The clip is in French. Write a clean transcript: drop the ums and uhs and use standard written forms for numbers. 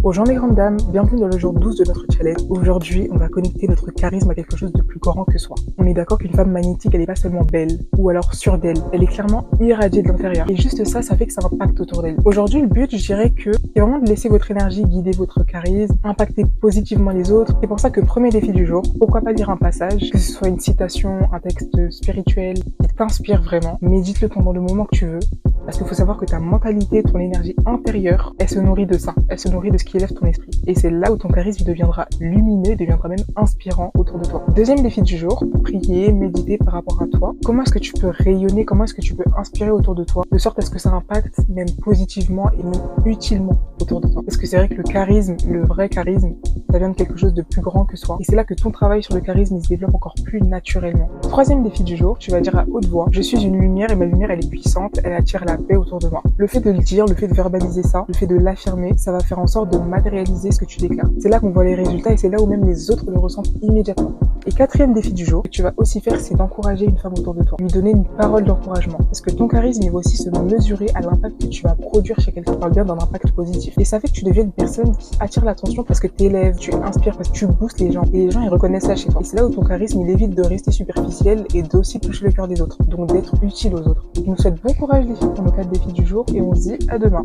Bonjour mes grandes dames, bienvenue dans le jour 12 de notre challenge. Aujourd'hui, on va connecter notre charisme à quelque chose de plus grand que soi. On est d'accord qu'une femme magnétique, elle est pas seulement belle, ou alors sûre d'elle, elle est clairement irradiée de l'intérieur. Et juste ça fait que ça impacte autour d'elle. Aujourd'hui, le but, je dirais que c'est vraiment de laisser votre énergie guider votre charisme, impacter positivement les autres. C'est pour ça que premier défi du jour, pourquoi pas lire un passage, que ce soit une citation, un texte spirituel, qui t'inspire vraiment. Médite-le pendant le moment que tu veux. Parce qu'il faut savoir que ta mentalité, ton énergie intérieure, elle se nourrit de ça. Elle se nourrit de ce qui élève ton esprit. Et c'est là où ton charisme deviendra lumineux, deviendra même inspirant autour de toi. Deuxième défi du jour, prier, méditer par rapport à toi. Comment est-ce que tu peux rayonner, comment est-ce que tu peux inspirer autour de toi, de sorte à ce que ça impacte même positivement et même utilement autour de toi. Parce que c'est vrai que le charisme, le vrai charisme, ça vient de quelque chose de plus grand que soi. Et c'est là que ton travail sur le charisme, il se développe encore plus naturellement. Troisième défi du jour, tu vas dire à haute voix, je suis une lumière et ma lumière, elle est puissante, elle attire la paix autour de moi. Le fait de le dire, le fait de verbaliser ça, le fait de l'affirmer, ça va faire en sorte de matérialiser ce que tu déclares. C'est là qu'on voit les résultats et c'est là où même les autres le ressentent immédiatement. Et quatrième défi du jour que tu vas aussi faire, c'est d'encourager une femme autour de toi. Lui donner une parole d'encouragement. Parce que ton charisme, il va aussi se mesurer à l'impact que tu vas produire chez quelqu'un. On parle bien d'un impact positif. Et ça fait que tu deviens une personne qui attire l'attention parce que t'élèves, tu inspires, parce que tu boostes les gens. Et les gens, ils reconnaissent ça chez toi. Et c'est là où ton charisme, il évite de rester superficiel et d'aussi toucher le cœur des autres. Donc d'être utile aux autres. Je nous souhaite bon courage les filles pour nos 4 défis du jour et on se dit à demain.